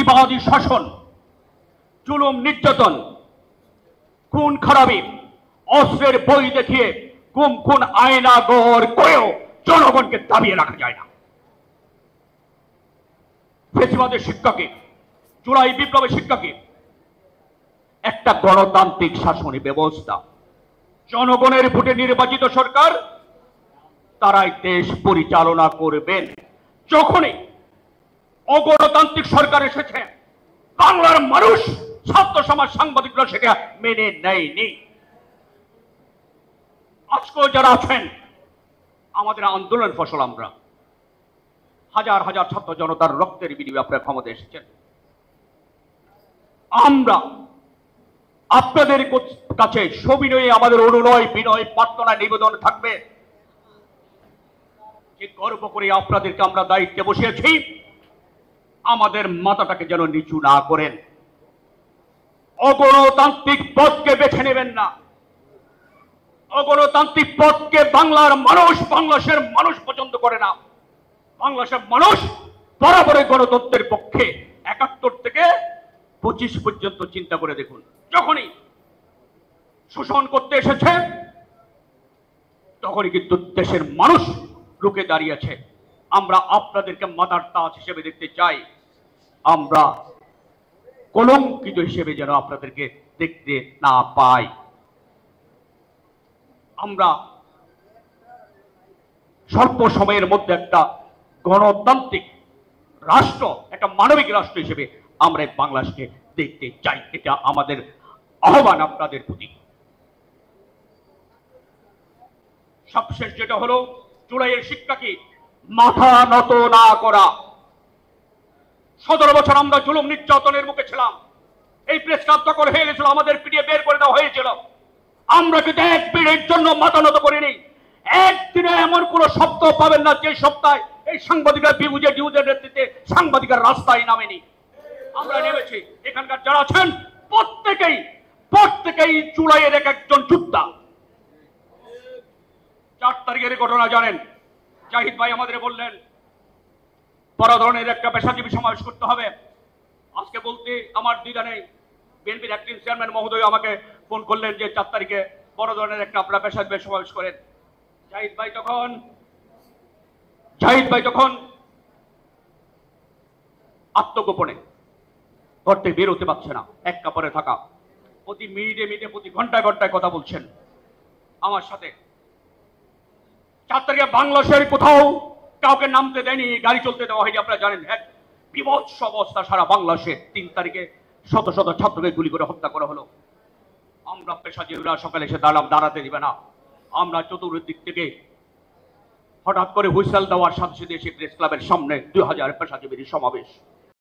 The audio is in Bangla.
ফ্যাসিবাদী শাসন, জুলুম নির্যাতন, খুন খারাপি, অস্ত্রের বই দেখিয়ে গুম খুন আয়না গড় করেও জনগণকে দাবিয়ে রাখা যায় না। ফ্যাসিবাদের শিক্ষাকে, জুলাই বিপ্লবের শিক্ষাকে একটা গণতান্ত্রিক শাসনী ব্যবস্থা, জনগণের ভোটে নির্বাচিত সরকার তারাই দেশ পরিচালনা করবেন। যখনই অগণতান্ত্রিক সরকার এসেছে, বাংলার মানুষ, ছাত্র সমাজ, সাংবাদিকরা সেটা মেনে নেয়নি। আজকেও যারা আছেন, আমাদের আন্দোলনের ফসল আমরা, হাজার হাজার ছাত্র জনতার রক্তের বিনিময়ে আপনারা ক্ষমতা এসেছেন। আমরা আপনাদের কাছে সবিনয়ে আমাদের অনুনয় বিনয় প্রার্থনা নিবেদন থাকবে যে গর্ব করে আপনাদেরকে আমরা দায়িত্বে বসিয়েছি, আমাদের মাথাটাকে যেন নিচু না করেন, অগণতান্ত্রিক পথকে বেছে নেবেন না। অগণতান্ত্রিক পথকে বাংলার মানুষ, বাংলাদেশের মানুষ পছন্দ করে না। বাংলাদেশের মানুষ বরাবরই গণতন্ত্রের পক্ষে। ৭১ থেকে ২৫ পর্যন্ত চিন্তা করে দেখুন, যখনই শোষণ করতে এসেছে তখনই কিন্তু দেশের মানুষ রুখে দাঁড়িয়েছে। আমরা আপনাদেরকে মাথার তাজ হিসেবে দেখতে চাই, আমরা কলঙ্কিত হিসেবে যেন আপনাদেরকে দেখতে না পাই। আমরা স্বল্প সময়ের মধ্যে একটা গণতান্ত্রিক রাষ্ট্র, একটা মানবিক রাষ্ট্র হিসেবে আমরা বাংলাদেশকে দেখতে চাই। এটা আমাদের আহ্বান আপনাদের প্রতি। সবশেষ যেটা হলো, জুলাইয়ের শিক্ষাকে মাথা নত না করা। ১৭ বছর আমরা জুলুম নির্যাতনের মুখে ছিলাম। এই প্রেস ক্লাব দখল হয়ে গেছিল, আমাদের পিটিয়ে বের করে দেওয়া হয়েছিল। আমরা কিন্তু এক মিনিটের জন্য মাথা নত করিনি। একদিনে এমন কোন সপ্তাহ পাবেন না যে সপ্তাহে এই সাংবাদিকরা বিবুজে ডিউজের নেতৃত্বে সাংবাদিকরা রাস্তায় নামেনি। আমরা নেমেছি। এখানকার যারা আছেন প্রত্যেকেই জুলাইয়ের এক একজন যোদ্ধা। ৪ তারিখের ঘটনা জানেন, জাহিদ ভাই আমাদের বললেন বড় ধরনের একটা পেশাজীবী সমাবেশ করতে হবে। আজকে বলতে আমার দ্বিধা নেই, বিএনপির অ্যাক্টিং চেয়ারম্যান মহোদয় আমাকে ফোন করলেন যে ৪ তারিখে বড় ধরনের একটা আপনারা পেশাজীবী সমাবেশ করেন। জাহিদ ভাই তখন আত্মগোপনে ঘর থেকে বের হতে পারছে না, এক কাপড়ে থাকা। প্রতি মিনিটে প্রতি ঘন্টায় ঘন্টায় কথা বলছেন আমার সাথে। ৪ তারিখে বাংলাদেশের কোথাও কাউকে নামতে দেয়নি, গাড়ি চলতে দেওয়া হয়নি। আপনারা জানেন, এক বিভৎস অবস্থা সারা বাংলাদেশে। ৩ তারিখে শত শত ছাত্রকে গুলি করে হত্যা করা হলো। আমরা পেশাজীবীরা সকালে এসে দাঁড়াতে দিবে না। আমরা চতুর্দিক থেকে হঠাৎ করে হুইসেল দেওয়ার সাথে সাথে এসে প্রেস ক্লাবের সামনে ২০০০ পেশাজীবীর সমাবেশ।